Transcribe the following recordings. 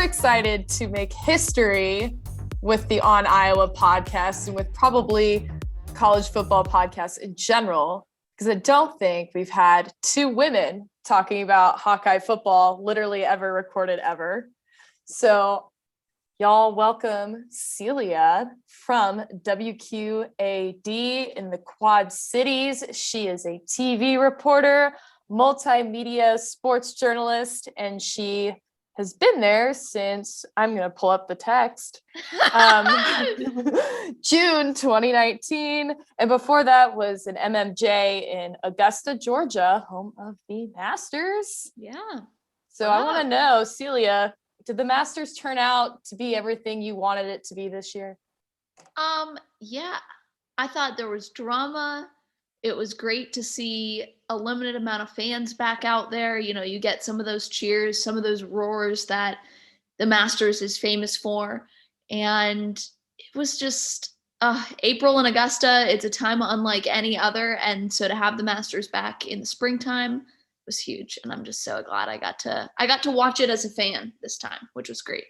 super excited to make history with the On Iowa podcast and with probably college football podcasts in general, because I don't think we've had two women talking about Hawkeye football literally ever recorded ever. So y'all welcome Celia from WQAD in the Quad Cities. She is a TV reporter, multimedia sports journalist, and she has been there since, I'm going to pull up the text, June 2019. And before that was an MMJ in Augusta, Georgia, home of the Masters. Yeah. So wow. I want to know, Celia, did the Masters turn out to be everything you wanted it to be this year? Yeah. I thought there was drama. It was great to see a limited amount of fans back out there. You know, you get some of those cheers, some of those roars that the Masters is famous for. And it was just April in Augusta. It's a time unlike any other. And so to have the Masters back in the springtime was huge. And I'm just so glad I got to watch it as a fan this time, which was great.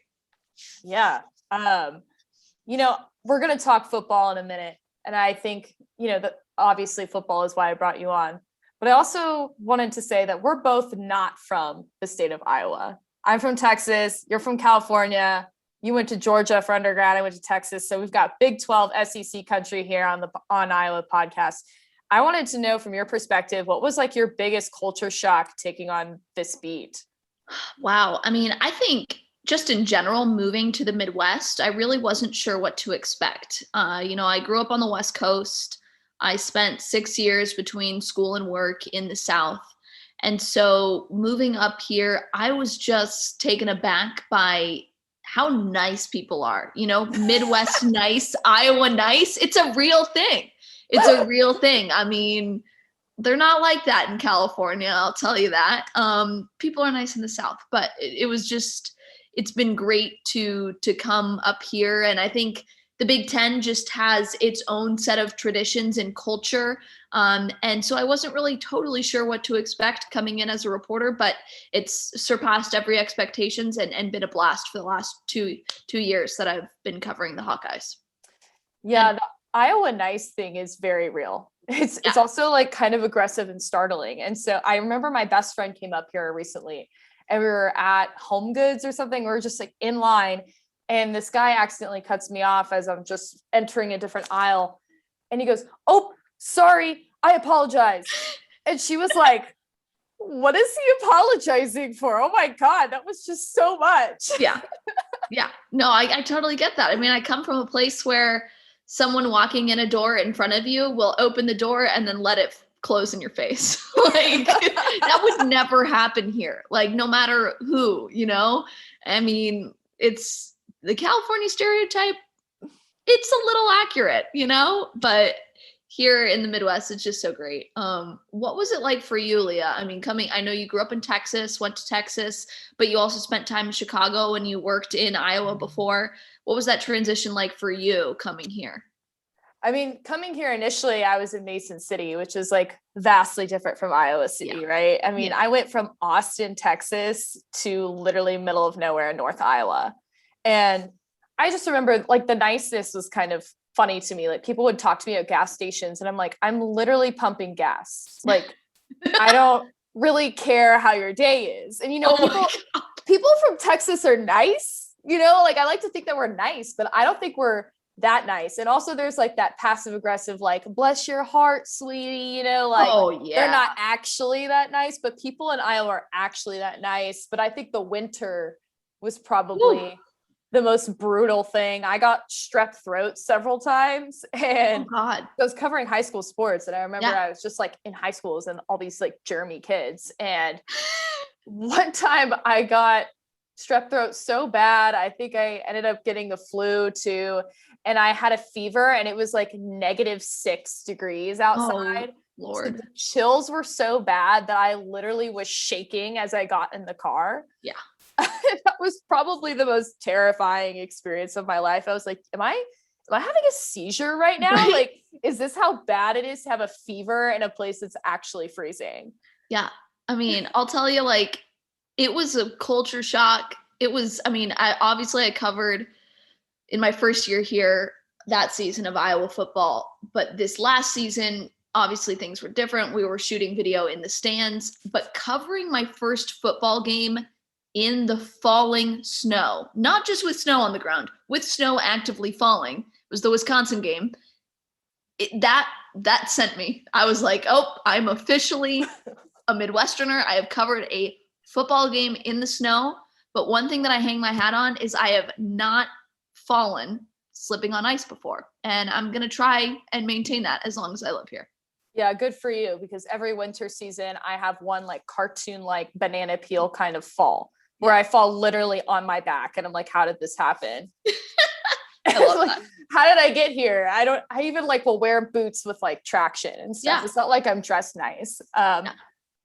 Yeah. You know, we're going to talk football in a minute. And I think, you know, that obviously football is why I brought you on. But I also wanted to say that we're both not from the state of Iowa. I'm from Texas. You're from California. You went to Georgia for undergrad. I went to Texas. So we've got Big 12 SEC country here on Iowa podcast. I wanted to know from your perspective, what was like your biggest culture shock taking on this beat? Wow. I mean, I think just in general, moving to the Midwest, I really wasn't sure what to expect. You know, I grew up on the West Coast. I spent 6 years between school and work in the South. And so moving up here, I was just taken aback by how nice people are. You know, Midwest nice, Iowa nice. It's a real thing. It's a real thing. I mean, they're not like that in California, I'll tell you that. People are nice in the South, but it was just, it's been great to come up here. And I think the Big Ten just has its own set of traditions and culture. And so I wasn't really totally sure what to expect coming in as a reporter, but it's surpassed every expectations and been a blast for the last two years that I've been covering the Hawkeyes. Yeah, the Iowa nice thing is very real. It's also like kind of aggressive and startling. And so I remember my best friend came up here recently and we were at Home Goods or something. We were just like in line. And this guy accidentally cuts me off as I'm just entering a different aisle. And he goes, "Oh, sorry, I apologize." And she was like, "What is he apologizing for? Oh my God, that was just so much." Yeah. Yeah. No, I totally get that. I mean, I come from a place where someone walking in a door in front of you will open the door and then let it close in your face. Like that would never happen here. Like no matter who, you know, I mean, it's the California stereotype. It's a little accurate, you know, but here in the Midwest, it's just so great. What was it like for you, Leah? I mean, I know you grew up in Texas, went to Texas, but you also spent time in Chicago and you worked in Iowa before. What was that transition like for you coming here? I mean, coming here initially, I was in Mason City, which is like vastly different from Iowa City, right? I mean, I went from Austin, Texas to literally middle of nowhere in North Iowa. And I just remember like the niceness was kind of funny to me. Like people would talk to me at gas stations and I'm like, I'm literally pumping gas. Like, I don't really care how your day is. And, you know, people from Texas are nice, you know, like I like to think that we're nice, but I don't think we're that nice. And also there's like that passive aggressive, like, bless your heart, sweetie, you know, like they're not actually that nice, but people in Iowa are actually that nice. But I think the winter was probably the most brutal thing. I got strep throat several times and I was covering high school sports. And I remember I was just like in high schools and all these like germy kids. And one time I got strep throat so bad, I think I ended up getting the flu too. And I had a fever and it was like -6 degrees outside. Oh, Lord. So the chills were so bad that I literally was shaking as I got in the car. Yeah. That was probably the most terrifying experience of my life. I was like, am I having a seizure right now? Right? Like, is this how bad it is to have a fever in a place that's actually freezing? Yeah. I mean, I'll tell you, like, it was a culture shock it was, I mean, I covered in my first year here that season of Iowa football, but this last season, obviously things were different. We were shooting video in the stands, but covering my first football game in the falling snow, not just with snow on the ground, with snow actively falling. It was the Wisconsin game. That sent me. I was like, oh, I'm officially a Midwesterner. I have covered a football game in the snow. But one thing that I hang my hat on is I have not fallen slipping on ice before. And I'm going to try and maintain that as long as I live here. Yeah, good for you, because every winter season I have one like cartoon like banana peel kind of fall where I fall literally on my back and I'm like, how did this happen? I love like, that. how did I get here? I even like will wear boots with like traction and stuff. Yeah. It's not like I'm dressed nice.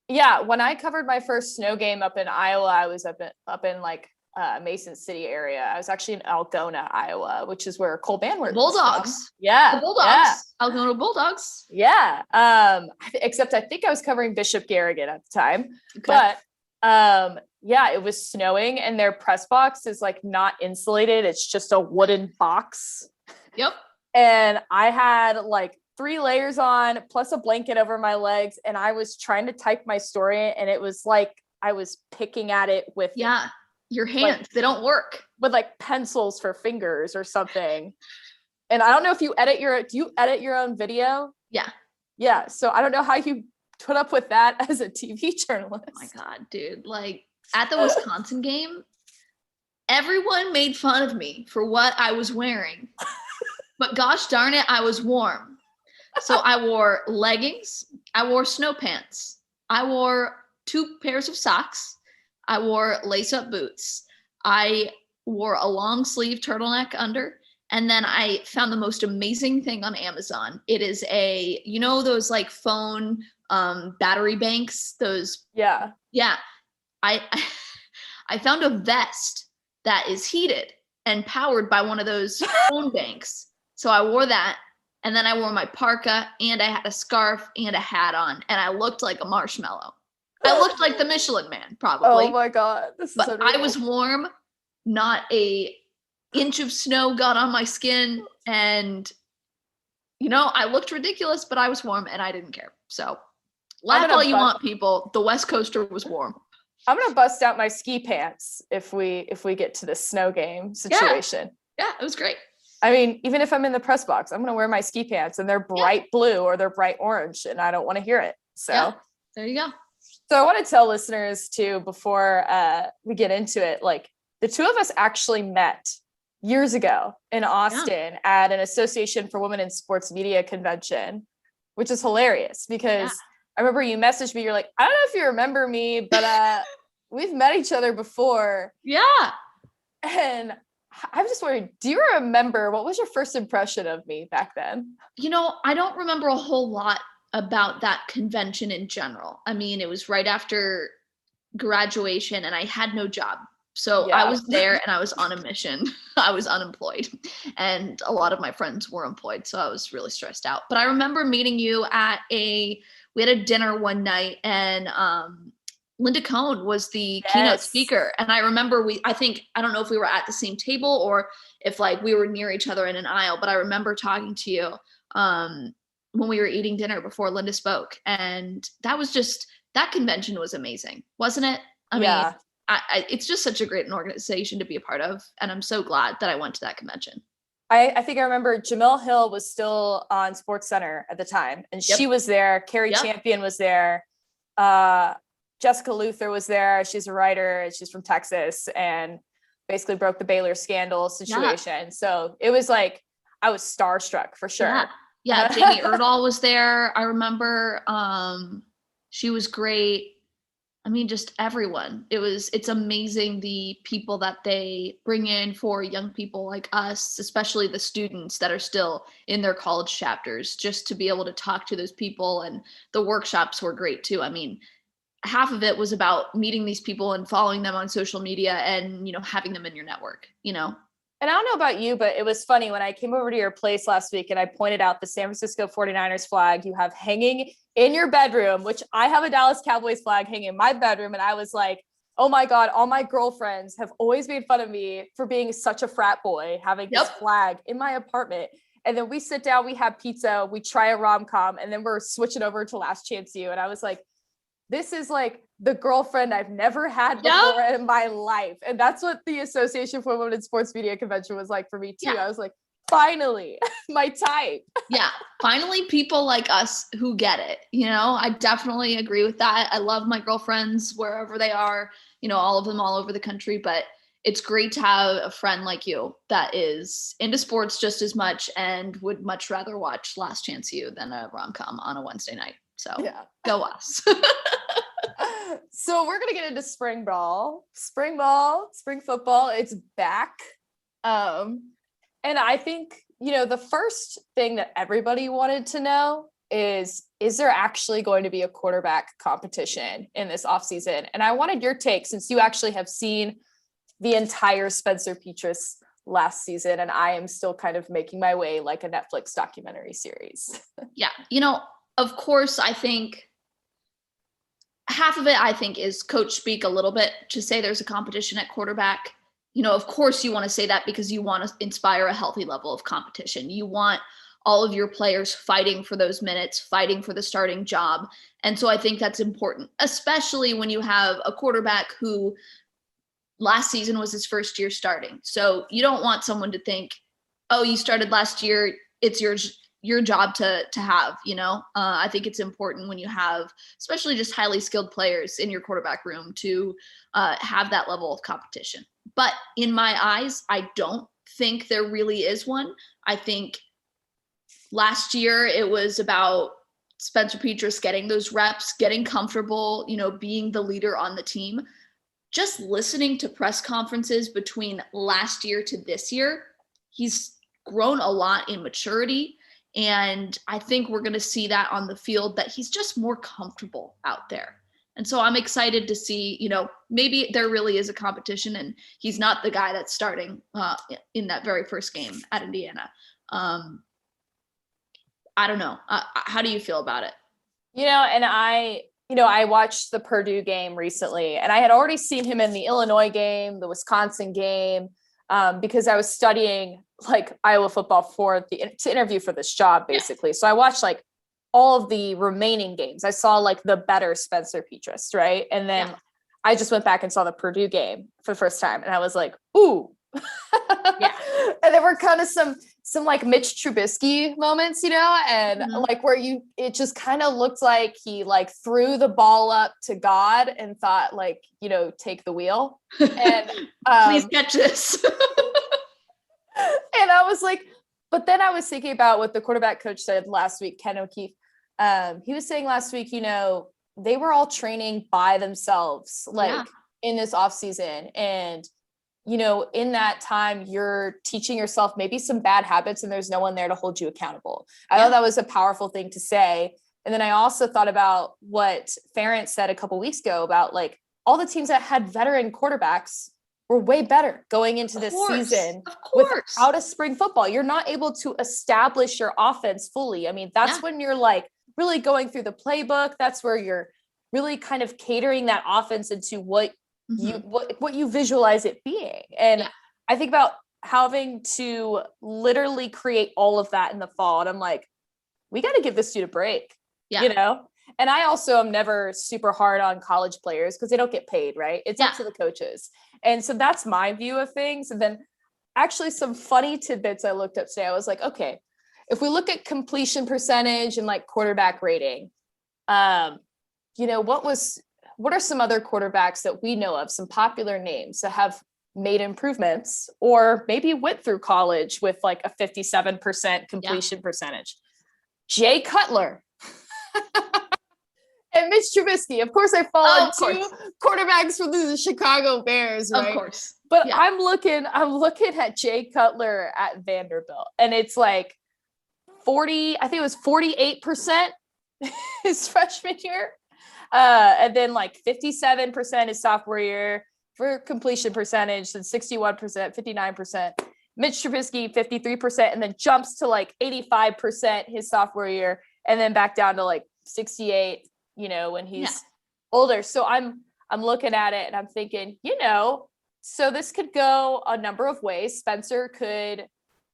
Yeah, when I covered my first snow game up in Iowa, I was up in like Mason City area. I was actually in Algona, Iowa, which is where Cole Banward Bulldogs. Yeah. The Bulldogs. Yeah. Algona Bulldogs. Yeah. Except I think I was covering Bishop Garrigan at the time. Okay. But yeah, it was snowing and their press box is like not insulated. It's just a wooden box. Yep. And I had like 3 layers on plus a blanket over my legs. And I was trying to type my story and it was like, I was picking at it with your hands, like, they don't work. With like pencils for fingers or something. And I don't know if do you edit your own video? Yeah. Yeah. So I don't know how you put up with that as a TV journalist. Oh my God, dude. Like at the Wisconsin game, everyone made fun of me for what I was wearing. But gosh darn it, I was warm. So I wore leggings. I wore snow pants. I wore 2 pairs of socks. I wore lace-up boots. I wore a long sleeve turtleneck under. And then I found the most amazing thing on Amazon. It is those like phone battery banks, those. Yeah. Yeah. I found a vest that is heated and powered by one of those phone banks. So I wore that. And then I wore my parka and I had a scarf and a hat on and I looked like a marshmallow. I looked like the Michelin Man, probably. Oh my God. But I was warm, not a inch of snow got on my skin. And, I looked ridiculous, but I was warm and I didn't care. So laugh all you want, people. The West Coaster was warm. I'm going to bust out my ski pants if we get to this snow game situation. Yeah, it was great. I mean, even if I'm in the press box, I'm going to wear my ski pants and they're bright blue or they're bright orange and I don't want to hear it. So there you go. So I want to tell listeners too, before we get into it, like the 2 of us actually met years ago in Austin at an Association for Women in Sports Media convention, which is hilarious because I remember you messaged me. You're like, I don't know if you remember me, but we've met each other before. Yeah. And I'm just wondering, do you remember what was your first impression of me back then? I don't remember a whole lot about that convention in general. I mean, it was right after graduation and I had no job. So I was there and I was on a mission. I was unemployed and a lot of my friends were employed. So I was really stressed out. But I remember meeting you we had a dinner one night and Linda Cohn was the keynote speaker. And I remember I don't know if we were at the same table or if like we were near each other in an aisle, but I remember talking to you when we were eating dinner before Linda spoke. And that convention was amazing, wasn't it? I mean, it's just such a great organization to be a part of. And I'm so glad that I went to that convention. I think I remember Jamil Hill was still on Sports Center at the time and she was there. Carrie Champion was there. Jessica Luther was there. She's a writer. She's from Texas and basically broke the Baylor scandal situation. Yeah. So it was like, I was starstruck for sure. Yeah. Jamie Erdahl was there. I remember she was great. I mean, just everyone. It's amazing the people that they bring in for young people like us, especially the students that are still in their college chapters, just to be able to talk to those people. And the workshops were great too. I mean, half of it was about meeting these people and following them on social media and, having them in your network, And I don't know about you, but it was funny when I came over to your place last week and I pointed out the San Francisco 49ers flag you have hanging in your bedroom, which I have a Dallas Cowboys flag hanging in my bedroom. And I was like, oh my God, all my girlfriends have always made fun of me for being such a frat boy, having this flag in my apartment. And then we sit down, we have pizza, we try a rom-com, and then we're switching over to Last Chance U. And I was like, this is like the girlfriend I've never had before in my life. And that's what the Association for Women in Sports Media convention was like for me too. I was like, finally, my type. Yeah. Finally, people like us who get it. I definitely agree with that. I love my girlfriends wherever they are, all of them all over the country, but it's great to have a friend like you that is into sports just as much and would much rather watch Last Chance U than a rom-com on a Wednesday night. So go us. So we're going to get into spring football. It's back. And I think, the first thing that everybody wanted to know is there actually going to be a quarterback competition in this offseason? And I wanted your take, since you actually have seen the entire Spencer Petras last season, and I am still kind of making my way like a Netflix documentary series. Yeah. Of course, I think half of it, is coach speak a little bit to say there's a competition at quarterback. Of course you want to say that because you want to inspire a healthy level of competition. You want all of your players fighting for those minutes, fighting for the starting job. And so I think that's important, especially when you have a quarterback who last season was his first year starting. So you don't want someone to think, oh, you started last year, it's your job to have, I think it's important when you have, especially just highly skilled players in your quarterback room, to have that level of competition. But in my eyes, I don't think there really is one. I think last year it was about Spencer Petras getting those reps, getting comfortable, being the leader on the team. Just listening to press conferences between last year to this year, he's grown a lot in maturity. And I think we're going to see that on the field, that he's just more comfortable out there. And so I'm excited to see, maybe there really is a competition and he's not the guy that's starting in that very first game at Indiana. I don't know. How do you feel about it? And I watched the Purdue game recently, and I had already seen him in the Illinois game, the Wisconsin game, because I was studying like Iowa football to interview for this job, basically. So I watched like all of the remaining games. I saw like the better Spencer Petras, right? And then I just went back and saw the Purdue game for the first time, and I was like, ooh. And there were kind of some like Mitch Trubisky moments, and like where it just kind of looked like he like threw the ball up to God and thought like, take the wheel and please catch this. And I was like, but then I was thinking about what the quarterback coach said last week, Ken O'Keefe. He was saying last week, they were all training by themselves, like in this off season. And, in that time, you're teaching yourself maybe some bad habits and there's no one there to hold you accountable. I thought that was a powerful thing to say. And then I also thought about what Ferentz said a couple weeks ago about like all the teams that had veteran quarterbacks were way better going into this season without a spring football. You're not able to establish your offense fully. I mean, that's when you're like really going through the playbook. That's where you're really kind of catering that offense into what you visualize it being. And I think about having to literally create all of that in the fall. And I'm like, we got to give this dude a break, And I also am never super hard on college players because they don't get paid, right? It's up to the coaches. And so that's my view of things. And then actually some funny tidbits I looked up today. I was like, okay, if we look at completion percentage and like quarterback rating, what are some other quarterbacks that we know of, some popular names that have made improvements or maybe went through college with like a 57% completion percentage? Jay Cutler. And Mitch Trubisky. Of course, I followed two quarterbacks for the Chicago Bears, right? Of course. But I'm looking at Jay Cutler at Vanderbilt, and it's like 40, I think it was 48% his freshman year. And then like 57% his sophomore year for completion percentage, and 61%, 59%. Mitch Trubisky, 53%, and then jumps to like 85% his sophomore year, and then back down to like 68, when he's older. So I'm I'm looking at it and I'm thinking, so this could go a number of ways. Spencer could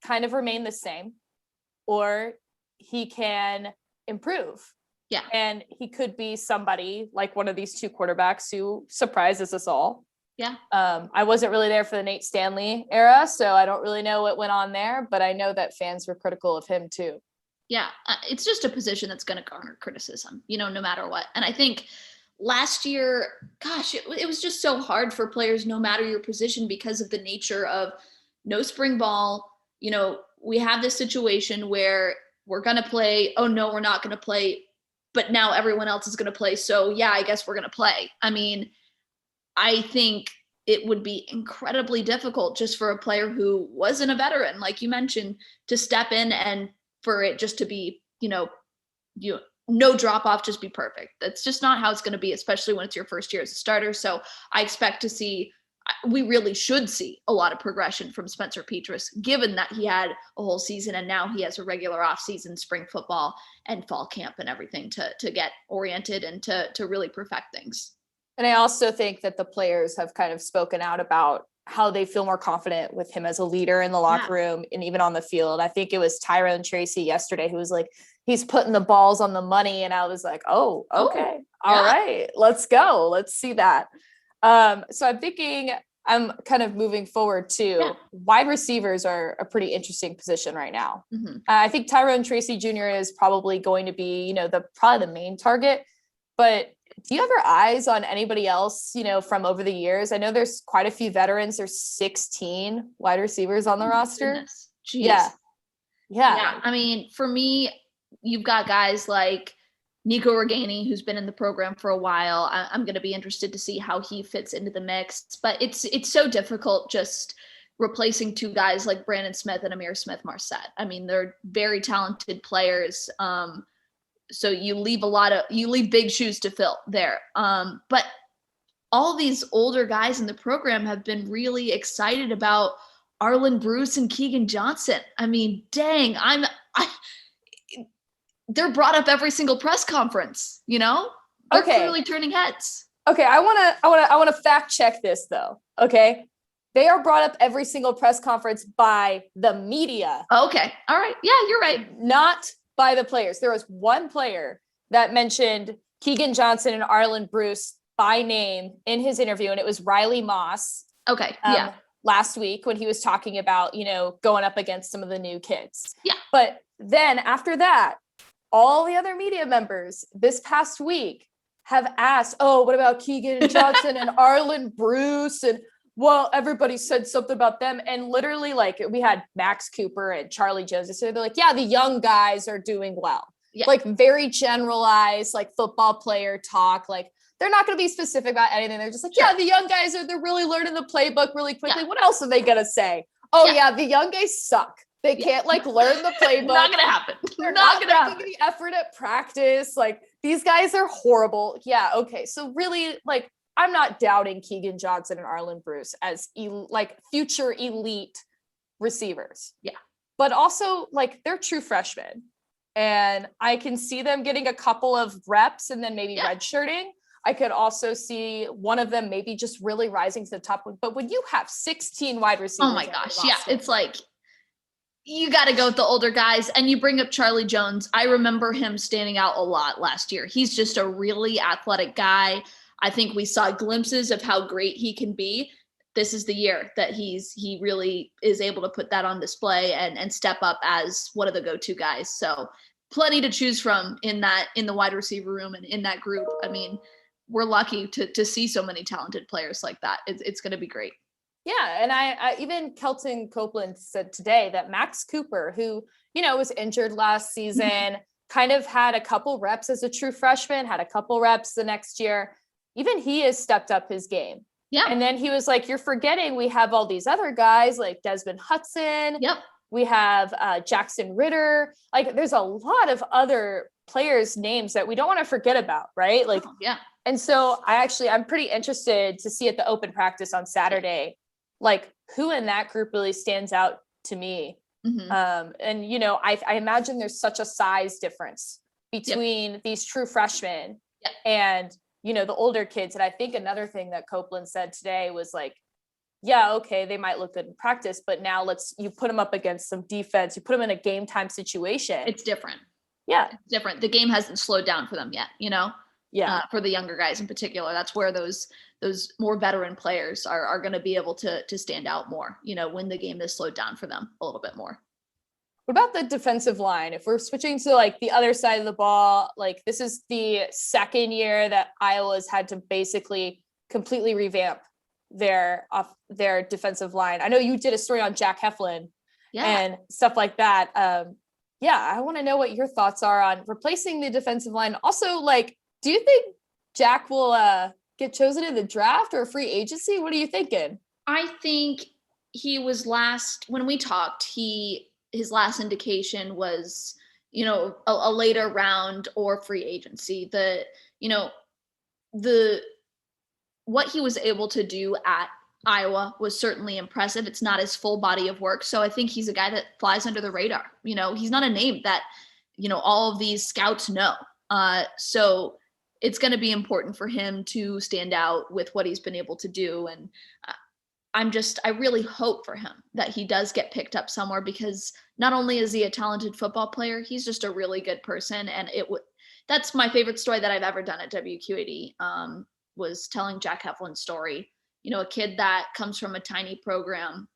kind of remain the same, or he can improve. Yeah. And he could be somebody like one of these two quarterbacks who surprises us all. Yeah. I wasn't really there for the Nate Stanley era, so I don't really know what went on there, but I know that fans were critical of him too. Yeah. It's just a position that's going to garner criticism, no matter what. And I think last year, gosh, it was just so hard for players, no matter your position, because of the nature of no spring ball. We have this situation where we're going to play. Oh no, we're not going to play. But now everyone else is going to play. So yeah, I guess we're going to play. I mean, I think it would be incredibly difficult just for a player who wasn't a veteran, like you mentioned, to step in and for it just to be, no drop off, just be perfect. That's just not how it's going to be, especially when it's your first year as a starter. So I expect to see, we really should see a lot of progression from Spencer Petras, given that he had a whole season and now he has a regular off season, spring football and fall camp and everything to get oriented and to really perfect things. And I also think that the players have kind of spoken out about how they feel more confident with him as a leader in the locker room and even on the field. I think it was Tyrone Tracy yesterday who was like, he's putting the balls on the money. And I was like, oh, okay. All right, let's go. Let's see that. So I'm thinking I'm kind of moving forward to wide receivers are a pretty interesting position right now. Mm-hmm. I think Tyrone Tracy Jr. is probably going to be, probably the main target, but do you have your eyes on anybody else, from over the years? I know there's quite a few veterans. There's 16 wide receivers on the roster. Yeah. I mean, for me, you've got guys like Nico Reganey, who's been in the program for a while. I'm going to be interested to see how he fits into the mix, but it's so difficult just replacing two guys like Brandon Smith and Amir Smith-Marset. I mean, they're very talented players. So you leave big shoes to fill there. But all these older guys in the program have been really excited about Arlen Bruce and Keegan Johnson. I mean, dang, they're brought up every single press conference, They're clearly turning heads. Okay. I want to fact check this though. Okay. They are brought up every single press conference by the media. Okay. All right. Yeah, you're right. Not by the players. There was one player that mentioned Keegan Johnson and Arlen Bruce by name in his interview, and it was Riley Moss. Okay. Last week when he was talking about, going up against some of the new kids. Yeah. But then after that, all the other media members this past week have asked, oh, what about Keegan Johnson and Arlen Bruce? And well, everybody said something about them. And literally, like, we had Max Cooper and Charlie Jones. So they're like, yeah, the young guys are doing well. Yeah. Like, very generalized, like, football player talk. Like, they're not going to be specific about anything. They're just like, yeah, the young guys they're really learning the playbook really quickly. Yeah. What else are they going to say? Oh, yeah, the young guys suck. They can't, like, learn the playbook. Not going to happen. They're not making the effort at practice. Like, these guys are horrible. Yeah, okay. So really, like, I'm not doubting Keegan Johnson and Arlen Bruce as future elite receivers. Yeah. But also, like, they're true freshmen. And I can see them getting a couple of reps and then maybe redshirting. I could also see one of them maybe just really rising to the top. But when you have 16 wide receivers. Oh my gosh. Yeah. It's like, you got to go with the older guys. And you bring up Charlie Jones. I remember him standing out a lot last year. He's just a really athletic guy. I think we saw glimpses of how great he can be. This is the year that he really is able to put that on display and step up as one of the go-to guys. So plenty to choose from in the wide receiver room and in that group. I mean, we're lucky to see so many talented players like that. It's going to be great. Yeah. And I even Kelton Copeland said today that Max Cooper, who, was injured last season, kind of had a couple reps as a true freshman, had a couple reps the next year. Even he has stepped up his game. Yeah. And then he was like, you're forgetting we have all these other guys like Desmond Hudson. Yep. We have Jackson Ritter. Like, there's a lot of other players' names that we don't want to forget about, right? Like, yeah. And so I'm pretty interested to see at the open practice on Saturday, like, who in that group really stands out to me. Mm-hmm. And, I imagine there's such a size difference between these true freshmen and the older kids. And I think another thing that Copeland said today was like, yeah, okay, they might look good in practice, but now you put them up against some defense, you put them in a game time situation. It's different. Yeah. It's different. The game hasn't slowed down for them yet, Yeah. For the younger guys in particular. That's where those more veteran players are going to be able to stand out more, when the game is slowed down for them a little bit more. What about the defensive line? If we're switching to like the other side of the ball, like this is the second year that Iowa's had to basically completely revamp their defensive line. I know you did a story on Jack Heflin and stuff like that. I want to know what your thoughts are on replacing the defensive line. Also, like, do you think Jack will get chosen in the draft or free agency? What are you thinking? I think he was when we talked, his last indication was, a later round or free agency. What he was able to do at Iowa was certainly impressive. It's not his full body of work. So I think he's a guy that flies under the radar. He's not a name that, all of these scouts know. So it's going to be important for him to stand out with what he's been able to do. And I really hope for him that he does get picked up somewhere, because not only is he a talented football player, he's just a really good person. And that's my favorite story that I've ever done at WQAD, was telling Jack Heflin's story. A kid that comes from a tiny program,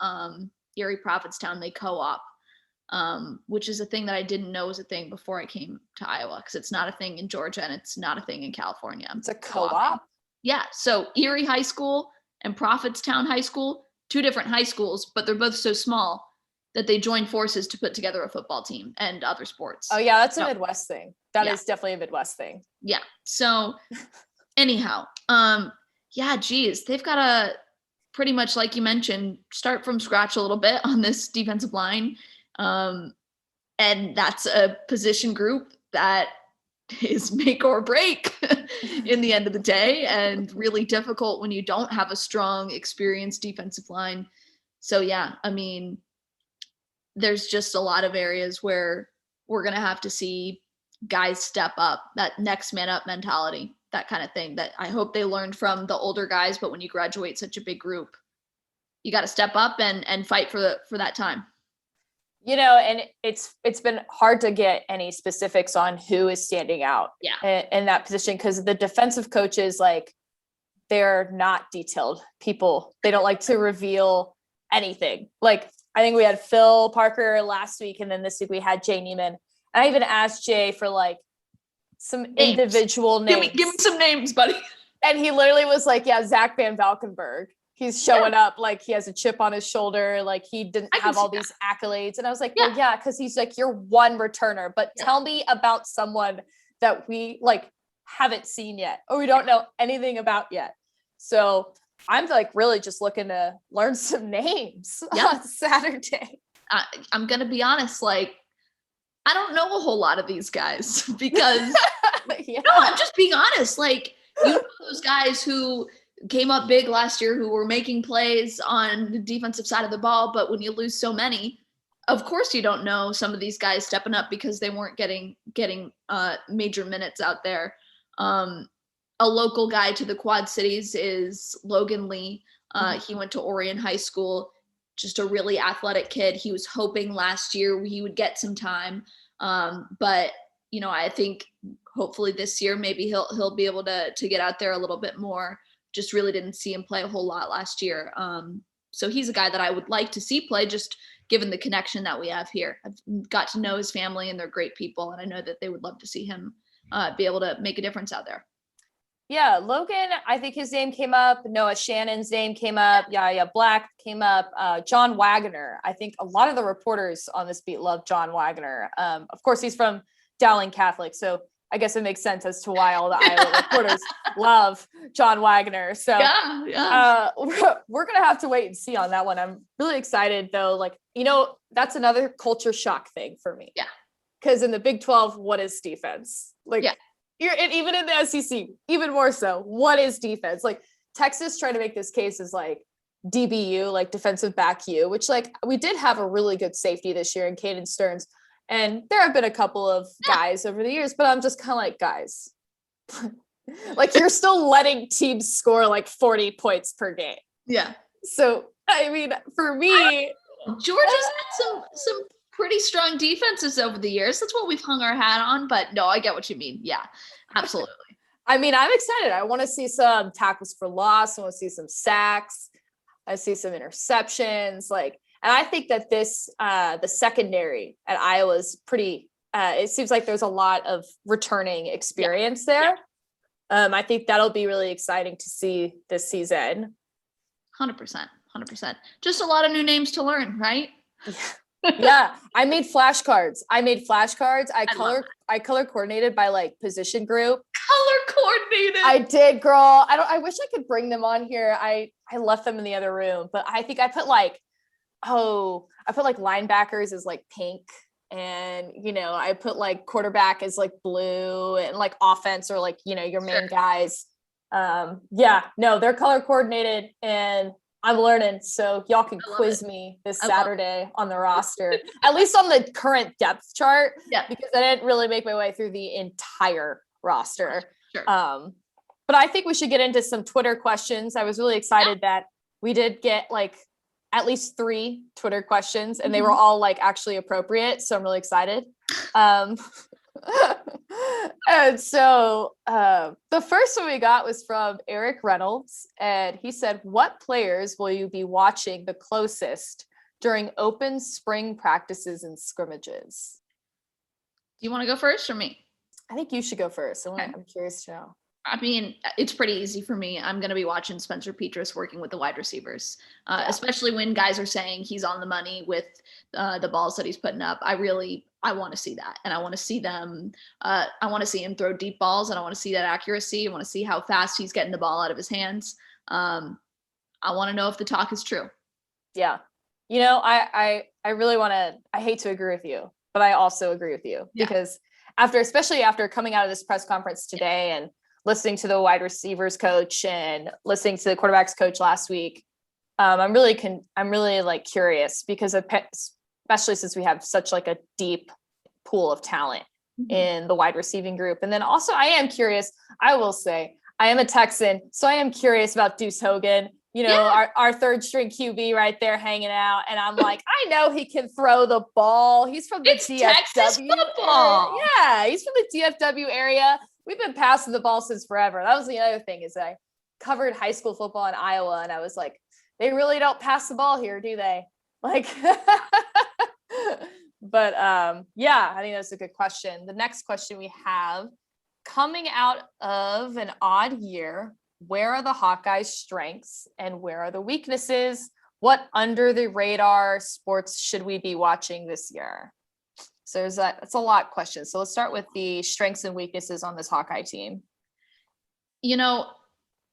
Erie Prophetstown, they co-op, which is a thing that I didn't know was a thing before I came to Iowa, because it's not a thing in Georgia and it's not a thing in California. It's a co-op? Yeah. So Erie High School and Prophetstown High School, two different high schools, but they're both so small that they join forces to put together a football team and other sports. Oh yeah, that's a Midwest thing. That is definitely a Midwest thing. Yeah. So anyhow, geez, they've got to pretty much, like you mentioned, start from scratch a little bit on this defensive line. And that's a position group that is make or break in the end of the day, and really difficult when you don't have a strong, experienced defensive line. So there's just a lot of areas where we're going to have to see guys step up, that next man up mentality, that kind of thing that I hope they learned from the older guys. But when you graduate such a big group, you got to step up and fight for that time. And it's been hard to get any specifics on who is standing out in that position, because the defensive coaches, like, they're not detailed people. They don't like to reveal anything. Like, I think we had Phil Parker last week, and then this week we had Jay Neiman. And I even asked Jay for like some names. Individual names. Give me some names, buddy. And he literally was like, Zach Van Valkenburg. He's showing up like he has a chip on his shoulder, like he didn't have all these accolades. And I was like, well, because he's like, you're one returner, but tell me about someone that we like haven't seen yet, or we don't know anything about yet. So I'm like really just looking to learn some names on Saturday. I'm going to be honest, like, I don't know a whole lot of these guys because no, I'm just being honest. Like, those guys who came up big last year, who were making plays on the defensive side of the ball. But when you lose so many, of course, you don't know some of these guys stepping up because they weren't getting major minutes out there. A local guy to the Quad Cities is Logan Lee. He went to Orion High School, just a really athletic kid. He was hoping last year he would get some time. But I think hopefully this year, maybe he'll be able to get out there a little bit more. Just really didn't see him play a whole lot last year. So he's a guy that I would like to see play, just given the connection that we have here. I've got to know his family, and they're great people. And I know that they would love to see him be able to make a difference out there. Yeah, Logan, I think his name came up. Noah Shannon's name came up. Yeah, Black came up. John Wagner. I think a lot of the reporters on this beat love John Wagner. Of course, he's from Dowling Catholic, so I guess it makes sense as to why all the Iowa reporters love John Wagner. So we're going to have to wait and see on that one. I'm really excited, though. Like, that's another culture shock thing for me. Yeah. Because in the Big 12, what is defense? Like, and even in the SEC, even more so, what is defense? Like, Texas trying to make this case as like DBU, like defensive back U, which like we did have a really good safety this year in Caden Stearns. And there have been a couple of guys over the years, but I'm just kind of like, guys, Like you're still letting teams score like 40 points per game. Yeah. So, I mean, for me, Georgia's had some pretty strong defenses over the years. That's what we've hung our hat on. But no, I get what you mean. Yeah, absolutely. I mean, I'm excited. I want to see some tackles for loss. I want to see some sacks. I see some interceptions. Like, and I think that this, the secondary at Iowa is pretty, it seems like there's a lot of returning experience there. I think that'll be really exciting to see this season. 100%. Just a lot of new names to learn, right? Yeah. I made flashcards. I color coordinated by like position group. Color coordinated. I did, girl. I wish I could bring them on here. I left them in the other room, but I think I put like linebackers as like pink, and I put like quarterback as like blue, and like offense or like your main guys. They're color coordinated, and I'm learning, so y'all can quiz me this Saturday on the roster, at least on the current depth chart, because I didn't really make my way through the entire roster. Sure. But I think we should get into some Twitter questions. I was really excited that we did get like at least 3 Twitter questions, and they were all like actually appropriate. So I'm really excited. And so the first one we got was from Eric Reynolds, and he said, what players will you be watching the closest during open spring practices and scrimmages? Do you want to go first or me? I think you should go first. I'm curious to know. I mean, it's pretty easy for me. I'm going to be watching Spencer Petras working with the wide receivers, especially when guys are saying he's on the money with the balls that he's putting up. I want to see that. And I want to see them. I want to see him throw deep balls, and I want to see that accuracy. I want to see how fast he's getting the ball out of his hands. I want to know if the talk is true. Yeah. I really want to, I hate to agree with you, but I also agree with you because especially after coming out of this press conference today and listening to the wide receivers coach and listening to the quarterbacks coach last week, I'm really like curious because especially since we have such like a deep pool of talent in the wide receiving group. And then also I am curious, I will say I am a Texan, so I am curious about Deuce Hogan, our third string QB right there hanging out. And I'm like, I know he can throw the ball. He's from the DFW Texas football. Yeah, he's from the DFW area. We've been passing the ball since forever. That was the other thing is I covered high school football in Iowa, and I was like, they really don't pass the ball here, do they? Like, but I think that's a good question. The next question we have, coming out of an odd year, where are the Hawkeyes' strengths and where are the weaknesses? What under the radar sports should we be watching this year? So that's a lot of questions. So let's start with the strengths and weaknesses on this Hawkeye team.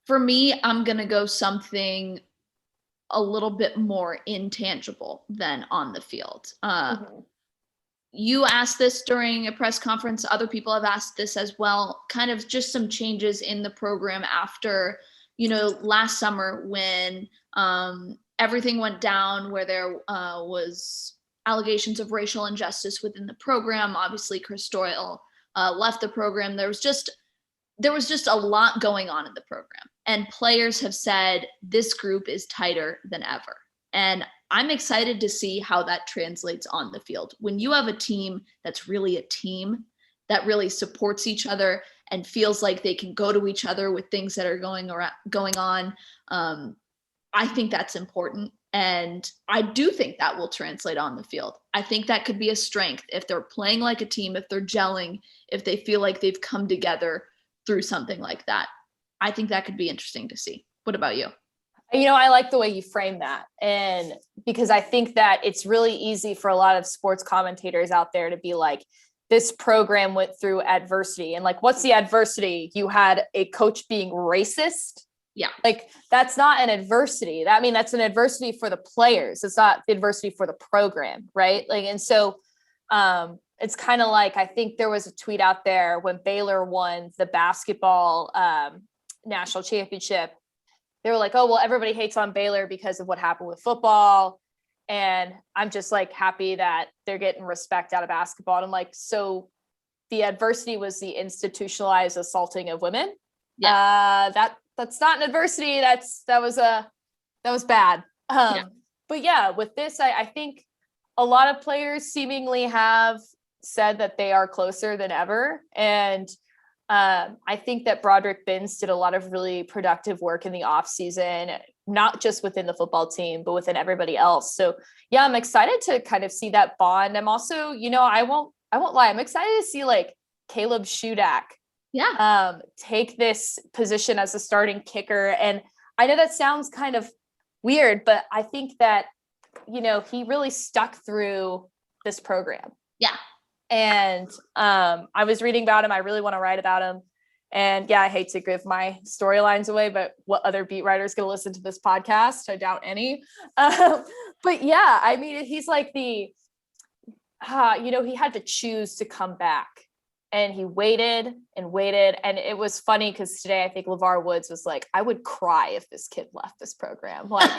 For me, I'm going to go something a little bit more intangible than on the field. You asked this during a press conference. Other people have asked this as well, kind of just some changes in the program after, last summer when everything went down where there was allegations of racial injustice within the program. Obviously, Chris Doyle left the program. There was just a lot going on in the program, and players have said this group is tighter than ever. And I'm excited to see how that translates on the field. When you have a team that's really a team that really supports each other and feels like they can go to each other with things that are going on, I think that's important. And I do think that will translate on the field. I think that could be a strength if they're playing like a team, if they're gelling, if they feel like they've come together through something like that. I think that could be interesting to see. What about you? I like the way you frame that. And because I think that it's really easy for a lot of sports commentators out there to be like, this program went through adversity. And like, what's the adversity? You had a coach being racist. Yeah. Like that's not an adversity. That's an adversity for the players. It's not adversity for the program. Right. Like, and so it's kind of like, I think there was a tweet out there when Baylor won the basketball national championship. They were like, oh, well, everybody hates on Baylor because of what happened with football. And I'm just like happy that they're getting respect out of basketball. And I'm like, so the adversity was the institutionalized assaulting of women. Yeah. That's not an adversity. That was bad. But yeah, with this, I think a lot of players seemingly have said that they are closer than ever. And I think that Broderick Binns did a lot of really productive work in the off season, not just within the football team, but within everybody else. So yeah, I'm excited to kind of see that bond. I'm also, I won't lie. I'm excited to see like Caleb Shudak take this position as a starting kicker. And I know that sounds kind of weird, but I think that, he really stuck through this program. Yeah. And I was reading about him. I really want to write about him. And yeah, I hate to give my storylines away, but what other beat writers going to listen to this podcast? I doubt any. But yeah, I mean, he's like he had to choose to come back. And he waited and waited. And it was funny because today I think LeVar Woods was like, I would cry if this kid left this program. Like,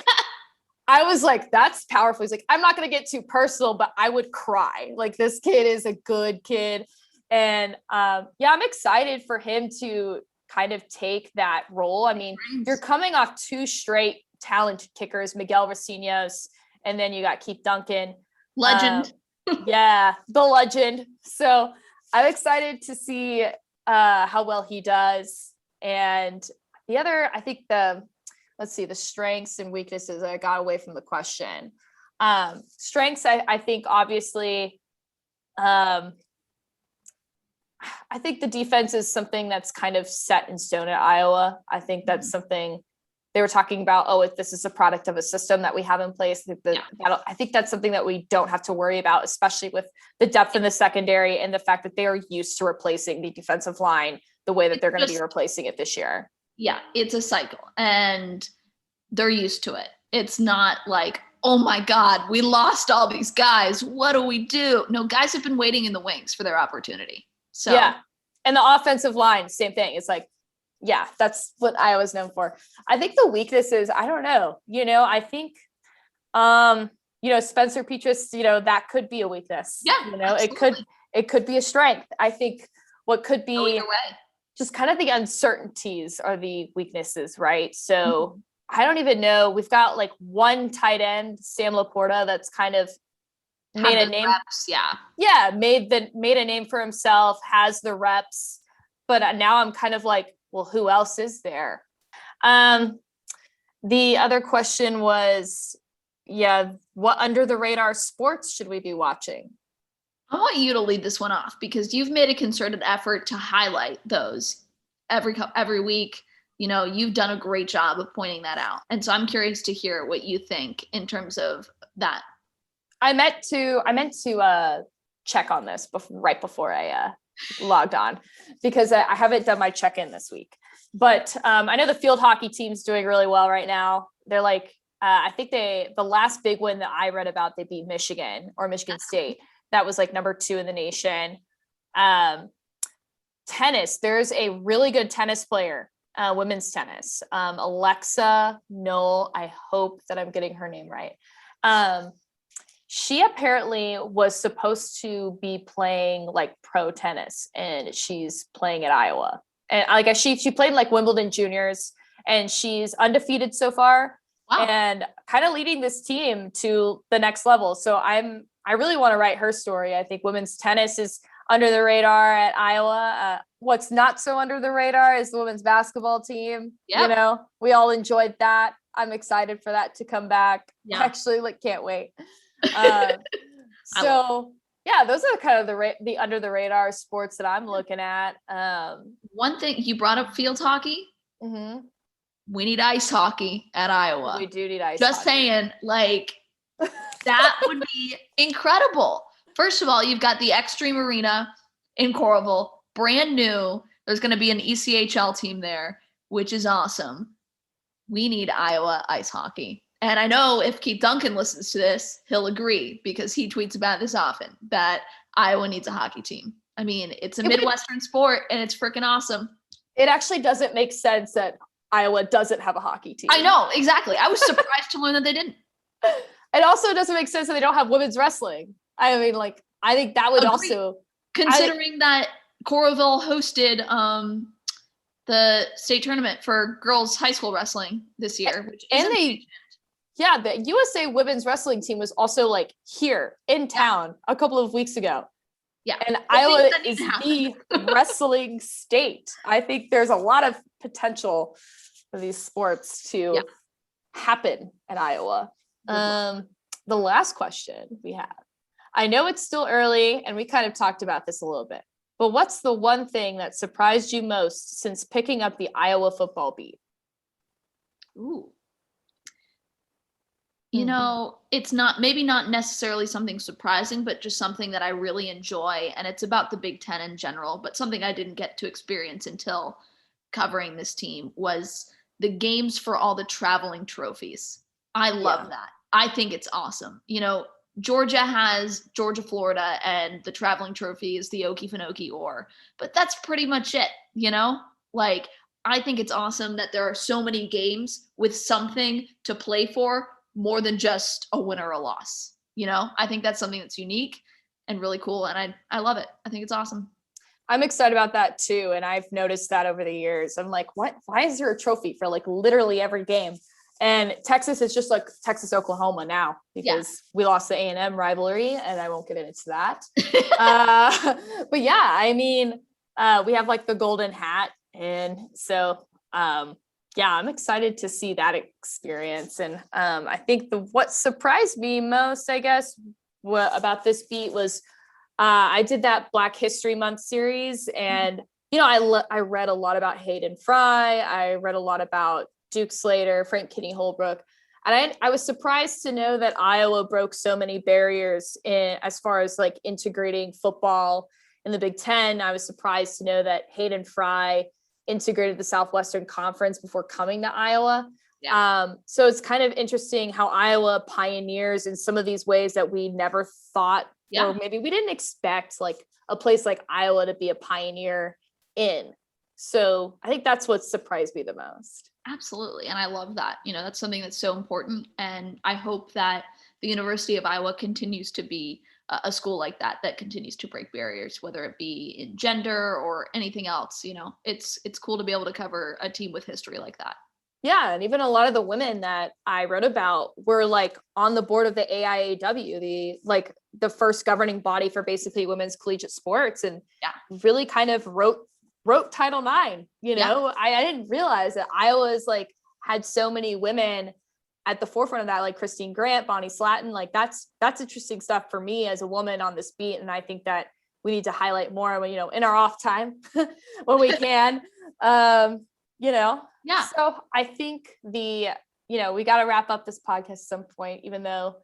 I was like, that's powerful. He's like, I'm not going to get too personal, but I would cry. Like, this kid is a good kid. And I'm excited for him to kind of take that role. I mean, you're coming off 2 straight talented kickers, Miguel Racinios, and then you got Keith Duncan. Legend. The legend. So I'm excited to see how well he does. And the other, I think the strengths and weaknesses. I got away from the question. Strengths, I think, obviously, I think the defense is something that's kind of set in stone at Iowa. I think that's something they were talking about. Oh, if this is a product of a system that we have in place, I think that's something that we don't have to worry about, especially with the depth in the secondary and the fact that they are used to replacing the defensive line the way that they're going to be replacing it this year. Yeah, it's a cycle and they're used to it. It's not like, oh my God, we lost all these guys. What do we do? No, guys have been waiting in the wings for their opportunity. So yeah. And the offensive line, same thing. It's like, yeah, that's what Iowa's known for. I think the weakness is, I don't know, I think, Spencer Petras, that could be a weakness. Yeah, it could be a strength. I think what could be either way. Just kind of the uncertainties are the weaknesses, right? So I don't even know. We've got like one tight end, Sam Laporta, that's kind of made a name. Reps, made a name for himself, has the reps. But now I'm kind of like, well, who else is there? The other question was, what under the radar sports should we be watching? I want you to lead this one off because you've made a concerted effort to highlight those every week. You've done a great job of pointing that out. And so I'm curious to hear what you think in terms of that. I meant to check on this right before I logged on because I haven't done my check-in this week. But I know the field hockey team's doing really well right now. They're like, I think the last big win that I read about, they beat Michigan State. That was like number 2 in the nation. Tennis, there's a really good tennis player, women's tennis. Alexa Knoll, I hope that I'm getting her name right. She apparently was supposed to be playing like pro tennis and she's playing at Iowa. And like she played like Wimbledon juniors and she's undefeated so far. Wow. And kind of leading this team to the next level. So I really want to write her story. I think women's tennis is under the radar at Iowa. What's not so under the radar is the women's basketball team. Yep. We all enjoyed that. I'm excited for that to come back. Yeah. Actually, can't wait. So yeah, those are kind of the under the radar sports that I'm looking at. One thing you brought up, field hockey. Mm-hmm. We need ice hockey at Iowa. We do need ice hockey. Just saying, that would be incredible. First of all, you've got the Xtreme Arena in Coralville, brand new. There's going to be an ECHL team there, which is awesome. We need Iowa ice hockey. And I know if Keith Duncan listens to this, he'll agree because he tweets about this often, that Iowa needs a hockey team. I mean, it's a Midwestern sport and it's freaking awesome. It actually doesn't make sense that Iowa doesn't have a hockey team. I know, exactly. I was surprised to learn that they didn't. It also doesn't make sense that they don't have women's wrestling. I mean, I think that would also... Considering that Coralville hosted the state tournament for girls high school wrestling this year, which and the USA women's wrestling team was also like here in town a couple of weeks ago. Yeah. And Iowa is the wrestling state. I think there's a lot of potential for these sports to happen at Iowa. The last question we have, I know it's still early and we kind of talked about this a little bit, but what's the one thing that surprised you most since picking up the Iowa football beat? Ooh. You know, it's maybe not necessarily something surprising, but just something that I really enjoy. And it's about the Big Ten in general, but something I didn't get to experience until covering this team was the games for all the traveling trophies. I love that. I think it's awesome. You know, Georgia has Georgia, Florida, and the traveling trophy is the Okefenokee Or, but that's pretty much it, you know? Like, I think it's awesome that there are so many games with something to play for more than just a win or a loss. You know, I think that's something that's unique and really cool. And I love it. I think it's awesome. I'm excited about that too. And I've noticed that over the years. I'm like, why is there a trophy for like literally every game? And Texas is just like Texas, Oklahoma now because we lost the A&M rivalry and I won't get into that. But yeah, I mean, we have like the golden hat. And so, I'm excited to see that experience. And I think what surprised me most, I guess, about this beat was I did that Black History Month series. And, you know, I read a lot about Hayden Fry. I read a lot about Duke Slater, Frank Kinney Holbrook. And I was surprised to know that Iowa broke so many barriers as far as like integrating football in the Big Ten. I was surprised to know that Hayden Fry integrated the Southwestern Conference before coming to Iowa. So it's kind of interesting how Iowa pioneers in some of these ways that we never thought, or maybe we didn't expect like a place like Iowa to be a pioneer in. So I think that's what surprised me the most. Absolutely. And I love that. You know, that's something that's so important. And I hope that the University of Iowa continues to be a school like that continues to break barriers, whether it be in gender or anything else. You know, it's cool to be able to cover a team with history like that. Yeah. And even a lot of the women that I wrote about were like on the board of the AIAW, the first governing body for basically women's collegiate sports, and really kind of wrote Title IX. You know, I didn't realize that Iowa's like had so many women at the forefront of that, like Christine Grant, Bonnie Slatton. Like that's interesting stuff for me as a woman on this beat. And I think that we need to highlight more when, you know, in our off time when we can, you know? Yeah. So I think we got to wrap up this podcast at some point, even though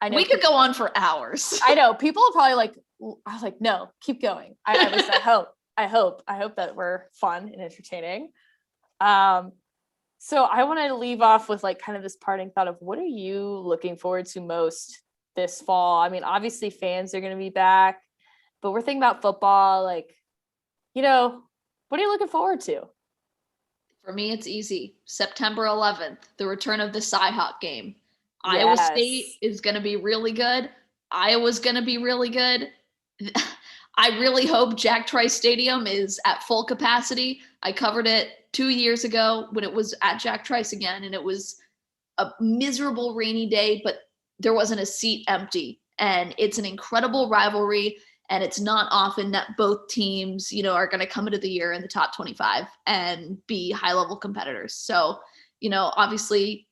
I know we could go on for hours. I know people are probably like, I was like, no, keep going. At least I hope that we're fun and entertaining. So I want to leave off with like kind of this parting thought of what are you looking forward to most this fall? I mean, obviously fans are going to be back, but we're thinking about football. Like, you know, what are you looking forward to? For me, it's easy. September 11th, the return of the Cyhawk game. Iowa State is going to be really good. Iowa's going to be really good. I really hope Jack Trice Stadium is at full capacity. I covered it 2 years ago when it was at Jack Trice again, and it was a miserable rainy day, but there wasn't a seat empty. And it's an incredible rivalry, and it's not often that both teams, you know, are going to come into the year in the top 25 and be high-level competitors. So, you know, obviously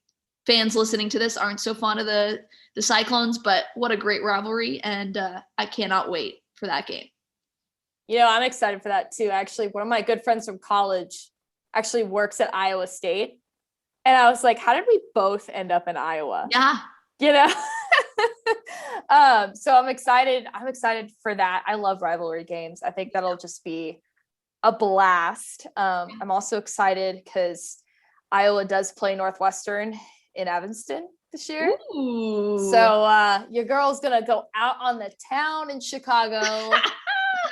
fans listening to this aren't so fond of the Cyclones, but what a great rivalry, and I cannot wait for that game. You know, I'm excited for that too. Actually, one of my good friends from college actually works at Iowa State. And I was like, how did we both end up in Iowa? Yeah. You know? So I'm excited. I'm excited for that. I love rivalry games. I think that'll just be a blast. I'm also excited because Iowa does play Northwestern in Evanston this year. Ooh. So your girl's going to go out on the town in Chicago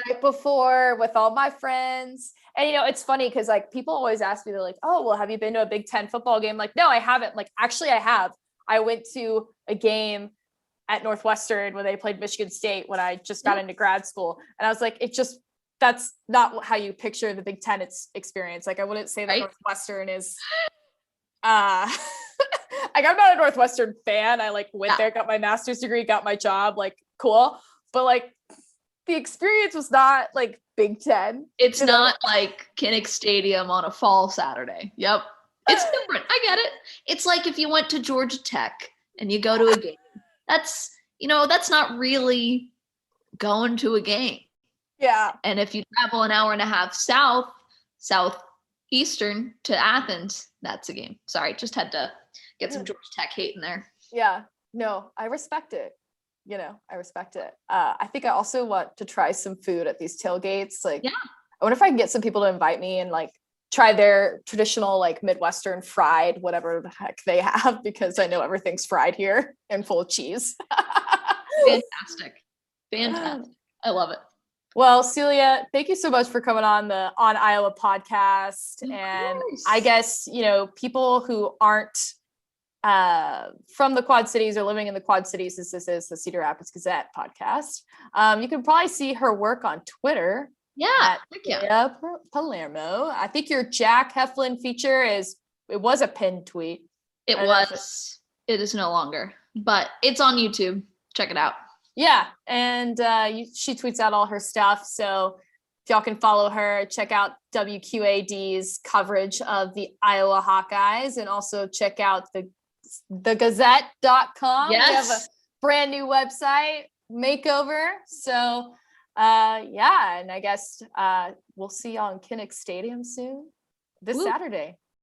right before with all my friends. And, you know, it's funny because like people always ask me, they're like, oh, well, have you been to a Big Ten football game? Like, no, I haven't. Like, actually, I have. I went to a game at Northwestern when they played Michigan State when I just got into grad school. And I was like, that's not how you picture the Big Ten experience. Like, I wouldn't say that Right. Northwestern is, like, I'm not a Northwestern fan. I like went there, got my master's degree, got my job, like, cool. But like, the experience was not like Big Ten. It's not like Kinnick Stadium on a fall Saturday. Yep. It's different. I get it. It's like if you went to Georgia Tech and you go to a game. That's not really going to a game. Yeah. And if you travel an hour and a half southeastern to Athens, that's a game. Sorry, just had to get some Georgia Tech hate in there. Yeah. No, I respect it. I respect it. I think I also want to try some food at these tailgates. Like, I wonder if I can get some people to invite me and like try their traditional like Midwestern fried, whatever the heck they have, because I know everything's fried here and full of cheese. Fantastic. I love it. Well, Celia, thank you so much for coming on the On Iowa podcast. And I guess, people who aren't from the Quad Cities or living in the Quad Cities, as this is the Cedar Rapids Gazette podcast, you can probably see her work on Twitter. Yeah. Leah Palermo. I think your Jack Heflin feature it was a pinned tweet. It was. It is no longer, but it's on YouTube. Check it out. Yeah. And she tweets out all her stuff. So if y'all can follow her, check out WQAD's coverage of the Iowa Hawkeyes, and also check out the Gazette.com. Yes. We have a brand new website makeover. So and I guess we'll see y'all in Kinnick Stadium soon this Saturday.